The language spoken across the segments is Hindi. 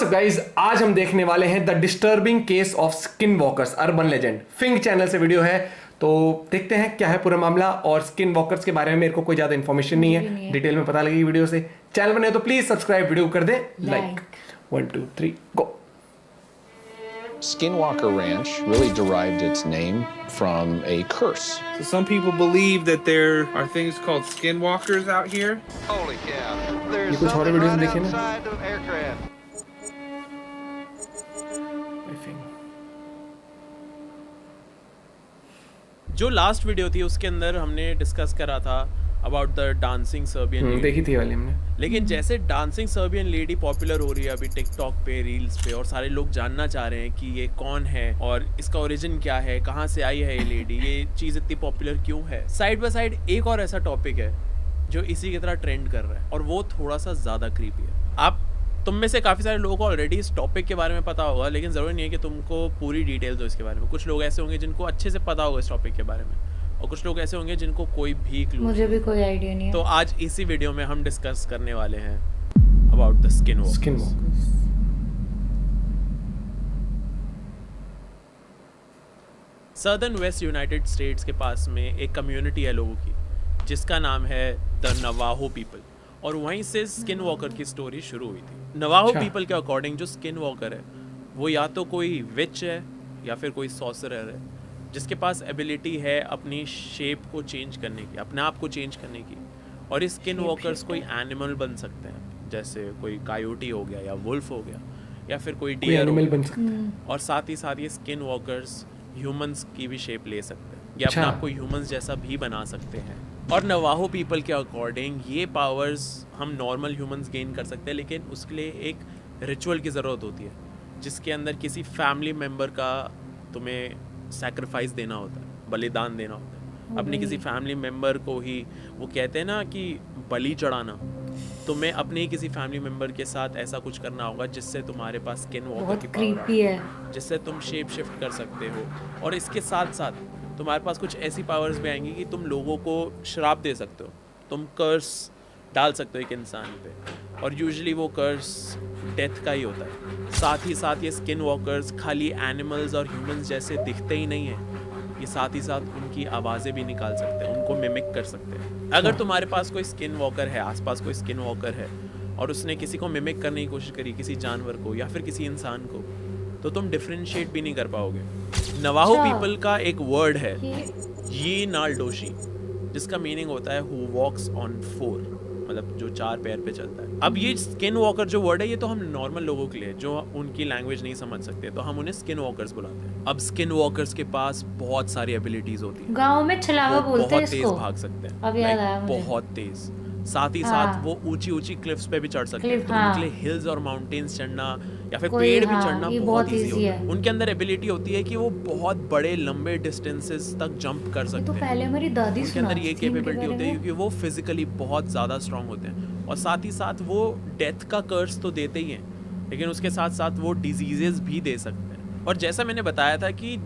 व्हाट्सअप गाइस, आज हम देखने वाले हैं the disturbing case of skin walkers urban legend. Phing channel से वीडियो है, तो देखते हैं क्या है पूरा मामला। और स्किन वॉकर्स के बारे में मेरे को कोई ज्यादा इन्फॉर्मेशन नहीं है, डिटेल में पता लगेगी वीडियो से। चैनल बने तो प्लीज सब्सक्राइब, वीडियो कर they like. 1 2 3 go. Skinwalker Ranch really derived its name from a curse. So some people believe that there are things called skinwalkers out here. Holy cow. There's ये कुछ और something वीडियोस right देखे ना? outside the aircraft. जो लास्ट वीडियो थी उसके अंदर हमने डिस्कस करा था about the dancing Serbian lady. देखी थी वाली हमने। लेकिन जैसे डांसिंग सर्बियन लेडी पॉपुलर हो रही है अभी टिकटॉक पे, रील्स पे, और सारे लोग जानना चाह रहे हैं कि ये कौन है और इसका ओरिजिन क्या है, कहाँ से आई है ये लेडी, ये चीज़ इतनी पॉपुलर क्यों है। साइड बाय साइड एक और ऐसा टॉपिक है जो इसी की तरह ट्रेंड कर रहा है और वो थोड़ा सा ज़्यादा क्रीपी है। तुम में से काफ़ी सारे लोगों को ऑलरेडी इस टॉपिक के बारे में पता होगा, लेकिन ज़रूरी नहीं है कि तुमको पूरी डिटेल्स हो इसके बारे में। कुछ लोग ऐसे होंगे जिनको अच्छे से पता होगा इस टॉपिक के बारे में, और कुछ लोग ऐसे होंगे जिनको कोई भी क्लू, मुझे भी कोई आइडिया नहीं है। तो आज इसी वीडियो में हम डिस्कस करने वाले हैं about the skin walkers. Southern west United States के पास में एक कम्युनिटी है लोगों की जिसका नाम है द नवाहो पीपल, और वहीं से स्किन वॉकर की स्टोरी शुरू हुई थी। नवाहो पीपल के अकॉर्डिंग जो स्किन वॉकर है वो या तो कोई विच है या फिर कोई सॉर्सरर है जिसके पास एबिलिटी है अपनी शेप को चेंज करने की, अपने आप को चेंज करने की। और ये स्किन वॉकर्स कोई एनिमल बन सकते हैं, जैसे कोई कायोटी हो गया या वुल्फ हो गया या फिर कोई डियर बन सकते हैं। और साथ ही साथ ये स्किन वॉकर्स ह्यूमंस की भी शेप ले सकते हैं, या अपने आप को ह्यूमंस जैसा भी बना सकते हैं। और नवाहो पीपल के अकॉर्डिंग ये पावर्स हम नॉर्मल ह्यूमंस गेन कर सकते हैं, लेकिन उसके लिए एक रिचुअल की ज़रूरत होती है जिसके अंदर किसी फैमिली मेम्बर का तुम्हें सैक्रिफाइस देना होता है, बलिदान देना होता है अपने किसी फैमिली मेम्बर को ही। वो कहते हैं ना कि बलि चढ़ाना, तुम्हें अपने ही किसी फैमिली मेम्बर के साथ ऐसा कुछ करना होगा जिससे तुम्हारे पास स्किन वॉकर की पावर है, जिससे तुम शेप शिफ्ट कर सकते हो। और इसके साथ साथ तुम्हारे पास कुछ ऐसी पावर्स भी आएंगी कि तुम लोगों को श्राप दे सकते हो, तुम कर्स डाल सकते हो एक इंसान पे, और यूजुअली वो कर्स डेथ का ही होता है। साथ ही साथ ये स्किन वॉकर्स खाली एनिमल्स और ह्यूमंस जैसे दिखते ही नहीं हैं, ये साथ ही साथ उनकी आवाज़ें भी निकाल सकते हैं, उनको मिमिक कर सकते हैं। अगर तुम्हारे पास कोई स्किन वॉकर है, आसपास कोई स्किन वॉकर है और उसने किसी को मिमिक करने की कोशिश करी, किसी जानवर को या फिर किसी इंसान को, तो तुम डिफरेंशिएट भी नहीं कर पाओगे। नवाहो पीपल का एक वर्ड है ये नालडोशी, जिसका मीनिंग होता है हु वॉक्स ऑन 4, मतलब जो 4 पैर पे चलता है। अब ये स्किन वॉकर जो वर्ड है ये तो हम नॉर्मल लोगों के लिए जो उनकी लैंग्वेज नहीं समझ सकते तो हम उन्हें स्किन वॉकर्स बुलाते हैं। अब स्किन वॉकर्स के पास बहुत सारी एबिलिटीज होती हैं। गांव में छलावा बोलते हैं इसको। बहुत तेज भाग सकते हैं, अब याद आया मुझे। बहुत तेज। साथ ही साथ वो ऊंची ऊंची क्लिफ्स पे भी चढ़ सकते हैं, तो उनके लिए हिल्स और माउंटेन्स चढ़ना या फिर पेड़ भी चढ़ना बहुत इजी होता है। उनके अंदर एबिलिटी होती है कि वो बहुत बड़े लंबे डिस्टेंसेस तक जंप कर सकते हैं। तो पहले हमारी दादी उनके अंदर ये कैपेबिलिटी होती है क्योंकि वो फिजिकली बहुत ज़्यादा स्ट्रांग होते हैं। और साथ ही साथ वो डेथ का कर्स तो देते ही हैं, लेकिन उसके साथ साथ वो डिजीजेस भी दे सकते हैं। और जैसा मैंने बताया था कि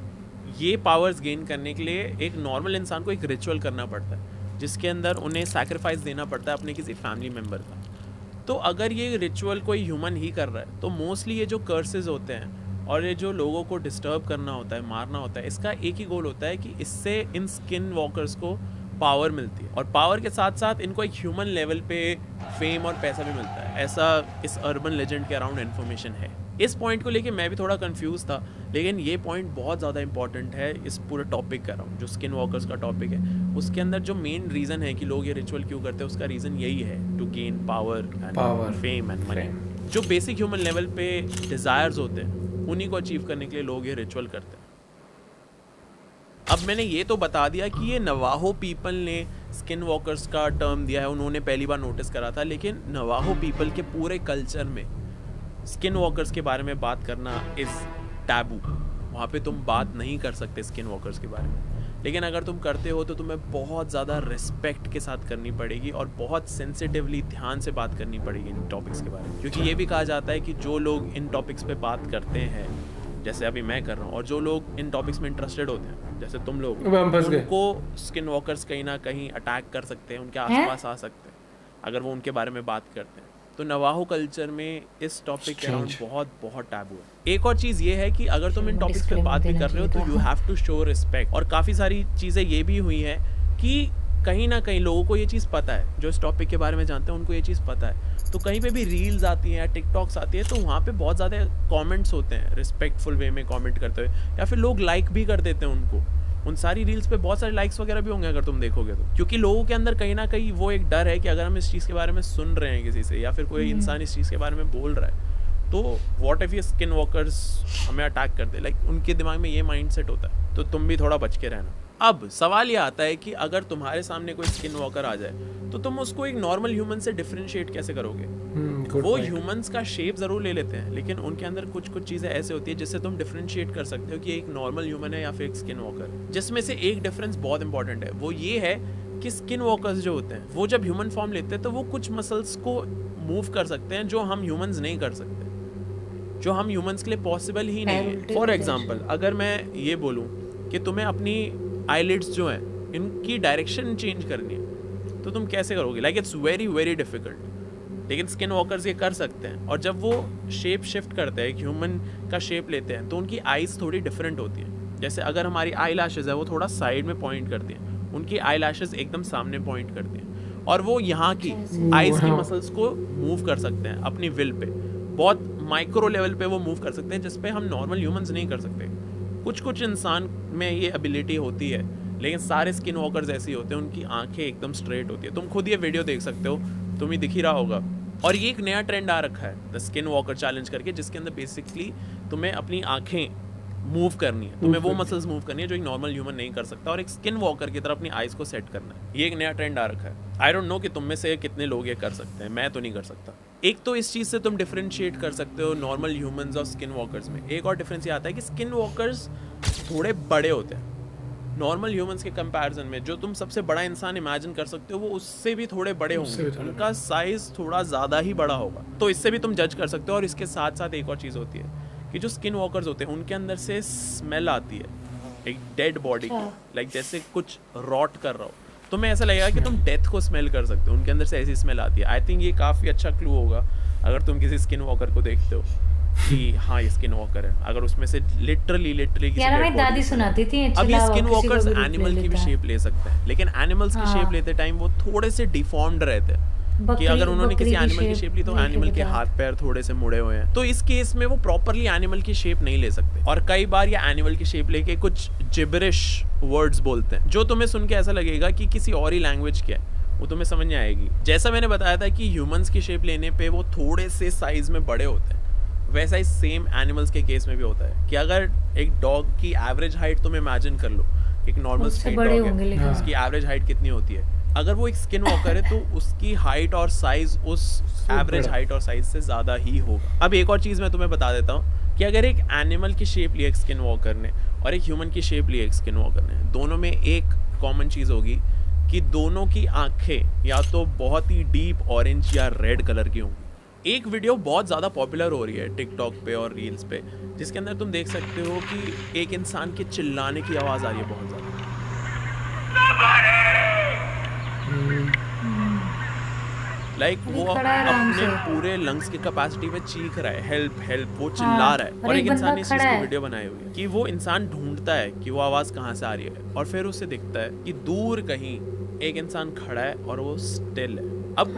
ये पावर्स गेन करने के लिए एक नॉर्मल इंसान को एक रिचुअल करना पड़ता है जिसके अंदर उन्हें सैक्रिफाइस देना पड़ता है अपने किसी फैमिली मेम्बर का। तो अगर ये रिचुअल कोई ह्यूमन ही कर रहा है तो मोस्टली ये जो कर्सेस होते हैं और ये जो लोगों को डिस्टर्ब करना होता है, मारना होता है, इसका एक ही गोल होता है कि इससे इन स्किन वॉकर्स को पावर मिलती है, और पावर के साथ साथ इनको एक ह्यूमन लेवल पे फेम और पैसा भी मिलता है। ऐसा इस अर्बन लेजेंड के अराउंड इन्फॉर्मेशन है। इस पॉइंट को लेके मैं भी थोड़ा कंफ्यूज था, लेकिन ये पॉइंट बहुत ज़्यादा इंपॉर्टेंट है इस पूरे टॉपिक का अराउंड जो स्किन वॉकर्स का टॉपिक है। उसके अंदर जो मेन रीज़न है कि लोग ये रिचुअल क्यों करते हैं, उसका रीज़न यही है, to gain power and fame and money. जो बेसिक ह्यूमन लेवल पे डिज़ायर्स होते हैं उन्हीं को अचीव करने के लिए लोग ये रिचुअल करते हैं। अब मैंने ये तो बता दिया कि ये नवाहो पीपल ने स्किन वॉकर्स का टर्म दिया है, उन्होंने पहली बार नोटिस करा था, लेकिन नवाहो पीपल के पूरे कल्चर में स्किन वॉकर्स के बारे में बात करना इज़ टैबू। वहाँ पे तुम बात नहीं कर सकते स्किन वॉकर्स के बारे में, लेकिन अगर तुम करते हो तो तुम्हें बहुत ज़्यादा रिस्पेक्ट के साथ करनी पड़ेगी और बहुत सेंसिटिवली ध्यान से बात करनी पड़ेगी इन टॉपिक्स के बारे में। क्योंकि ये भी कहा जाता है कि जो लोग इन टॉपिक्स पे बात करते हैं, जैसे अभी मैं कर रहा हूँ, और जो लोग इन टॉपिक्स में इंटरेस्टेड होते हैं जैसे तुम लोग, उनको स्किन वॉकर्स कहीं ना कहीं अटैक कर सकते हैं, उनके आसपास आ सकते हैं अगर वो उनके बारे में बात करते हैं। तो नवाहो कल्चर में इस टॉपिक के अराउंड बहुत टैबू है। एक और चीज़ ये है कि अगर तुम इन टॉपिक्स पे बात भी कर रहे हो तो you have to show respect. और काफ़ी सारी चीज़ें ये भी हुई हैं कि कहीं ना कहीं लोगों को ये चीज़ पता है, जो इस टॉपिक के बारे में जानते हैं उनको ये चीज़ पता है। तो कहीं पे भी रील्स आती हैं या टिकटॉक्स आती है तो वहाँ पे बहुत ज़्यादा कमेंट्स होते हैं रिस्पेक्टफुल वे में कमेंट करते हुए, या फिर लोग लाइक भी कर देते हैं उनको। उन सारी रील्स पे बहुत सारे लाइक्स वगैरह भी होंगे अगर तुम देखोगे तो, क्योंकि लोगों के अंदर कहीं ना कहीं वो एक डर है कि अगर हम इस चीज़ के बारे में सुन रहे हैं किसी से या फिर कोई इंसान इस चीज़ के बारे में बोल रहा है तो व्हाट इफ ये स्किन वॉकर्स हमें अटैक कर दे, लाइक उनके दिमाग में ये माइंडसेट होता है। तो तुम भी थोड़ा बच के रहना। अब सवाल ये आता है कि अगर तुम्हारे सामने कोई स्किन वॉकर आ जाए तो तुम उसको एक नॉर्मल ह्यूमन से डिफरेंशिएट कैसे करोगे? वो ह्यूमंस का शेप जरूर ले लेते हैं लेकिन उनके अंदर कुछ चीजें ऐसे होती है जिससे तुम डिफरेंशिएट कर सकते हो कि एक नॉर्मल ह्यूमन है या फिर एक स्किन वॉकर। जिसमें से एक डिफरेंस बहुत इंपॉर्टेंट है, वो ये है कि स्किन वॉकर्स जो होते हैं वो जब ह्यूमन फॉर्म लेते हैं तो वो कुछ मसल्स को मूव कर सकते हैं जो हम ह्यूमंस नहीं कर सकते, जो हम ह्यूमंस के लिए पॉसिबल ही नहीं है। फॉर एग्जाम्पल अगर मैं ये बोलूँ कि तुम्हें अपनी आईलिड्स जो हैं इनकी डायरेक्शन चेंज करनी है तो तुम कैसे करोगे? Like it's very difficult. लेकिन स्किन वॉकर्स ये कर सकते हैं। और जब वो शेप शिफ्ट करते हैं, एक ह्यूमन का शेप लेते हैं, तो उनकी आईज थोड़ी डिफरेंट होती हैं। जैसे अगर हमारी आई लैशेज है वो थोड़ा साइड में पॉइंट करती हैं, उनकी आई लैशेज एकदम सामने पॉइंट करती हैं। और वो यहाँ की आईज की मसल्स को मूव कर सकते हैं अपनी विल पे, बहुत माइक्रो लेवल पे वो मूव कर सकते हैं जिसपे हम नॉर्मल ह्यूमंस नहीं कर सकते। कुछ इंसान में ये एबिलिटी होती है लेकिन सारे स्किन वॉकर्स ऐसे होते हैं, उनकी आंखें एकदम स्ट्रेट होती है। तुम खुद ये वीडियो देख सकते हो, तुम्हें दिख ही रहा होगा। और ये एक नया ट्रेंड आ रखा है द स्किन वॉकर चैलेंज करके, जिसके अंदर बेसिकली तुम्हें अपनी आंखें मूव करनी है, तुम्हें वो मसल्स मूव करनी है जो एक नॉर्मल ह्यूमन नहीं कर सकता, और एक स्किन वॉकर की तरह अपनी आईज को सेट करना है। ये एक नया ट्रेंड आ रखा है। आई डोंट नो कि तुम में से कितने लोग ये कर सकते हैं, मैं तो नहीं कर सकता। एक तो इस चीज़ से तुम डिफरेंशिएट कर सकते हो नॉर्मल ह्यूमंस और स्किन वॉकर्स में। एक और डिफरेंस ये आता है कि स्किन वॉकर्स थोड़े बड़े होते हैं नॉर्मल ह्यूमंस के कंपैरिजन में। जो तुम सबसे बड़ा इंसान इमेजिन कर सकते हो वो उससे भी थोड़े बड़े होंगे, उनका साइज थोड़ा ज़्यादा ही बड़ा होगा। तो इससे भी तुम जज कर सकते हो। और इसके साथ साथ एक और चीज़ होती है कि जो स्किन वॉकर्स होते हैं उनके अंदर से स्मेल आती है एक डेड बॉडी की, लाइक जैसे कुछ रॉट कर रहा हो। तुम्हें ऐसा लगेगा कि तुम डेथ को स्मेल कर सकते हो, उनके अंदर से ऐसी स्मेल आती है। आई थिंक ये काफ़ी अच्छा क्लू होगा अगर तुम किसी स्किन वॉकर को देखते हो कि हाँ ये स्किन वॉकर है, अगर उसमें से लिटरली यार हमें दादी सुनाती थी। अब ये स्किन वॉकर्स एनिमल की भी शेप ले सकते हैं, लेकिन एनिमल्स की शेप लेते टाइम वो थोड़े से डिफॉर्म्ड रहते हैं कि अगर उन्होंने किसी एनिमल की शेप ली तो एनिमल के हाथ पैर थोड़े से मुड़े हुए हैं, तो इस केस में वो प्रॉपरली एनिमल की शेप नहीं ले सकते। और कई बार ये एनिमल की शेप लेके कुछ जिबरिश वर्ड्स बोलते हैं जो तुम्हें सुन के ऐसा लगेगा कि किसी और ही लैंग्वेज के है, वो तुम्हें समझ नहीं आएगी। जैसा मैंने बताया था कि ह्यूमंस की शेप लेने पे वो थोड़े से साइज में बड़े होते हैं, वैसा ही सेम एनिमल्स के केस में भी होता है कि अगर एक डॉग की एवरेज हाइट तुम इमेजिन कर लो, एक नॉर्मल स्ट्रीट डॉग है उसकी एवरेज हाइट कितनी होती है, अगर वो एक स्किन वॉकर है तो उसकी हाइट और साइज उस एवरेज हाइट और साइज से ज़्यादा ही होगा। अब एक और चीज़ मैं तुम्हें बता देता हूँ कि अगर एक एनिमल की शेप ली एक स्किन वॉकर ने और एक ह्यूमन की शेप ली एक स्किन वॉकर ने, दोनों में एक कॉमन चीज़ होगी कि दोनों की आंखें या तो बहुत ही डीप ऑरेंज या रेड कलर की होंगी। एक वीडियो बहुत ज़्यादा पॉपुलर हो रही है टिकटॉक पे और रील्स पे, जिसके अंदर तुम देख सकते हो कि एक इंसान के चिल्लाने की आवाज़ आ रही है बहुत ज़्यादा। लाइक वो अपने पूरे लंग्स की कैपेसिटी पे चीख रहा है, हेल्प हेल्प, वो चिल्ला रहा है। और एक इंसान ने इस चीज़ की वीडियो बनाई हुई है कि वो इंसान ढूंढता है कि वो आवाज़ कहाँ से आ रही है, और फिर उसे दिखता है कि दूर कहीं एक इंसान खड़ा है और वो स्टिल है। अब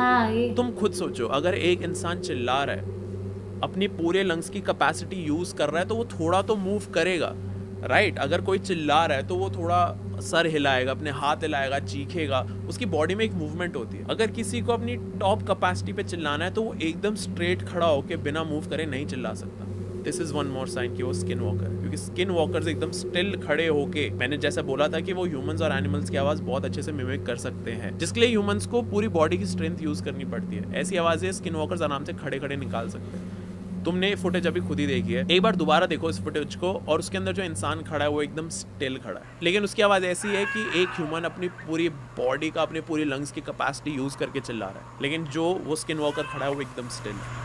तुम खुद सोचो, अगर एक इंसान चिल्ला रहा है, अपनी पूरे लंग्स की कैपेसिटी यूज कर रहा है, तो वो थोड़ा तो मूव करेगा, राइट? अगर कोई चिल्ला रहा है तो वो थोड़ा सर हिलाएगा, अपने हाथ हिलाएगा, चीखेगा, उसकी बॉडी में एक मूवमेंट होती है। अगर किसी को अपनी टॉप कैपेसिटी पे चिल्लाना है तो वो एकदम स्ट्रेट खड़ा होकर बिना मूव करे नहीं चिल्ला सकता। This is one more sign कि वो स्किन वॉकर है, क्योंकि स्किन वॉकर्स एकदम स्टिल खड़े होके, मैंने जैसा बोला था कि वो ह्यूमंस और एनिमल्स की आवाज बहुत अच्छे से मिमिक कर सकते हैं, जिसके लिए ह्यूमंस को पूरी बॉडी की स्ट्रेंथ यूज करनी पड़ती है। ऐसी आवाजें स्किन वॉकर्स आराम से खड़े खड़े निकाल सकते हैं। तुमने फुटेज अभी खुद ही देखी है, एक बार दोबारा देखो इस फुटेज को, और उसके अंदर जो इंसान खड़ा है वो एकदम स्टिल खड़ा है, लेकिन उसकी आवाज़ ऐसी है कि एक ह्यूमन अपनी पूरी बॉडी का, अपने पूरी लंग्स की कैपेसिटी यूज करके चिल्ला रहा है, लेकिन जो वो स्किन वॉकर खड़ा है वो एकदम स्टिल है।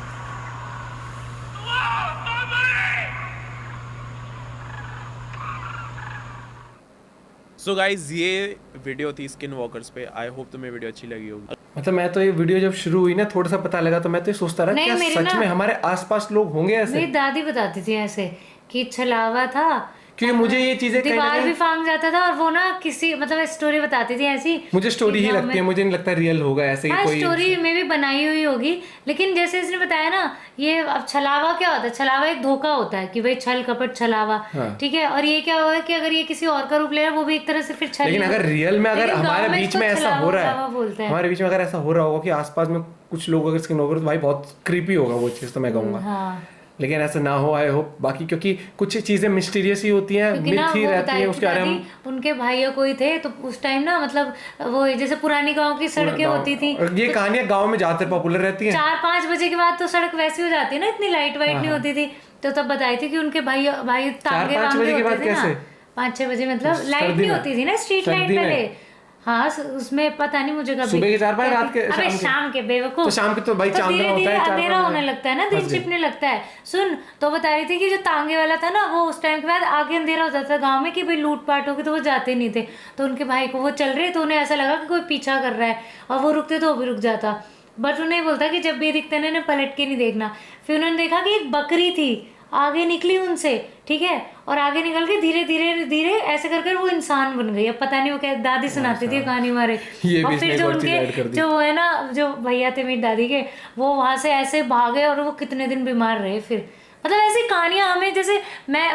सो गाइज, ये वीडियो थी स्किन वॉकर्स पे। आई होप तुम्हें वीडियो अच्छी लगी होगी। मतलब मैं तो ये वीडियो जब शुरू हुई ना थोड़ा सा पता लगा तो मैं तो ये सोचता रहा नहीं, क्या मेरी सच ना- में हमारे आसपास लोग होंगे ऐसे, मेरी दादी बताती थी ऐसे कि छलावा था, क्योंकि मुझे ये चीजें कहीं ना दीवार भी कहीं फांग जाता था और वो ना किसी मतलब स्टोरी बताती थी ऐसी। मुझे स्टोरी कि ही गाँव लगती है, में- मुझे नहीं लगता रियल होगा ऐसे ही हाँ, कोई। स्टोरी में भी बनाई हुई होगी, लेकिन जैसे इसने बताया ना, ये अब छलावा क्या होता है, छलावा एक धोखा होता है कि भाई छल कपट छलावा, हाँ। ठीक है। और ये क्या हुआ है कि अगर ये किसी और का रूप ले रहा है वो भी एक तरह से फिर छल लेकिन ही अगर होता है। रियल में अगर लेकिन गाँव हमारे बीच इसको में ऐसा छलावा हो रहा वलावा बोलते है, हैं। हमारे बीच में अगर ऐसा हो रहा होगा कि आसपास में कुछ लोग अगर स्किन वॉकर, तो भाई बहुत क्रीपी होगा वो चीज़, तो मैं कहूँगा। हाँ, लेकिन ऐसा ना हो, आई होप। बाकी क्योंकि कुछ चीजें मिस्टीरियस ही होती हैं, क्योंकि ना मिथ ही वो रहती बताई है थी उसके बारे में। दादी, उनके भाइयों कोई थे तो उस टाइम ना मतलब वो जैसे पुरानी गांव की सड़कें होती थी, और ये कहानियां गांव में ज्यादातर पॉपुलर रहती हैं। 4-5 बजे के बाद तो सड़क वैसी हो जाती है ना, इतनी लाइट वाइट नहीं होती थी। तो तब बताई थी कि उनके भाई तांगे 4-5 वांगे बजे के बाद होते थे ना, कैसे? 5-6 बजे मतलब सर्दी लाइट नहीं में? होती थी ना, स्ट्रीट लाइट सर्दी में? पहले। हाँ, उसमें पता नहीं मुझे कभी सुबह के 4-5, रात के अबे शाम के? शाम के बेवकूफ। तो शाम के तो भाई चांदना धीरे होता धीरे है, 4-5 अंधेरा होने बजे। लगता है ना, दिन फंस गई। छिपने लगता है। सुन, तो बता रही थी कि जो तांगे वाला था ना, वो उस टाइम के बाद आगे अंधेरा हो जाता था गांव में कि भाई लूटपाट होगी, तो वो जाते नहीं थे। तो उनके भाई को वो चल रहे तो उन्हें ऐसा लगा कि कोई पीछा कर रहा है, और वो रुकते तो वो भी रुक जाता। बट उन्हें बोलता कि जब भी दिखते ना, पलट के नहीं देखना। फिर उन्होंने देखा कि एक बकरी थी, आगे निकली उनसे, ठीक है, और आगे निकल के धीरे धीरे धीरे ऐसे कर वो इंसान बन गई। अब पता नहीं वो क्या, दादी सुनाती थी कहानी हमारे। ये भी और इसने फिर एक जो और चीज़ ऐड कर उनके दी। जो वो है ना, जो भैया थे मेरी दादी के, वो वहां से ऐसे भागे और वो कितने दिन बीमार रहे फिर। मतलब ऐसी कहानियां हमें, जैसे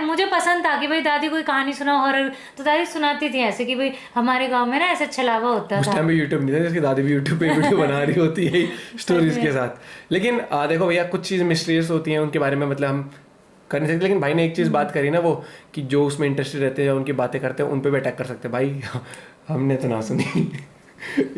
मुझे पसंद था कि भाई दादी कोई कहानी सुना हॉरर, तो दादी सुनाती थी ऐसे कि भाई हमारे गांव में ना ऐसा छलावा होता उस था। टाइम पे यूट्यूब नहीं था, जिसकी दादी भी यूट्यूब पे वीडियो बना रही होती है स्टोरीज के साथ। लेकिन देखो भैया, कुछ चीज़ मिस्टीरियस होती हैं, उनके बारे में मतलब हम कर नहीं सकते। लेकिन भाई ने एक चीज़ बात करी ना, वो कि जो उसमें इंटरेस्टेड रहते हैं, उनकी बातें करते हैं, उन पे भी अटैक कर सकते हैं। भाई हमने तो ना सुनी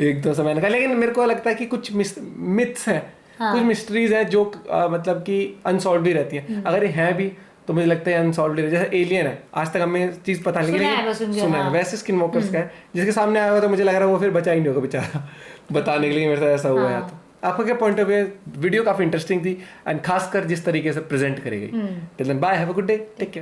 एक दो समय का। लेकिन मेरे को लगता है कि कुछ मिथ्स हैं, कुछ मिस्ट्रीज हैं जो मतलब कि अनसॉल्व भी रहती हैं। अगर ये हैं भी तो मुझे लगता है अनसॉल्व है। जैसे एलियन है, आज तक हमें चीज़ पता नहीं सुना है लगी, बस उनके, सुना है। हाँ। वैसे स्किन वॉकर्स का है, जिसके सामने आया हुआ तो मुझे लग रहा है वो फिर बचा ही नहीं होगा बेचारा बताने के लिए मेरे साथ ऐसा हुआ है। तो आपका क्या पॉइंट ऑफ व्यू? वीडियो काफी इंटरेस्टिंग थी, एंड खासकर जिस तरीके से प्रेजेंट करी गई। Till then bye, have a good day, take care.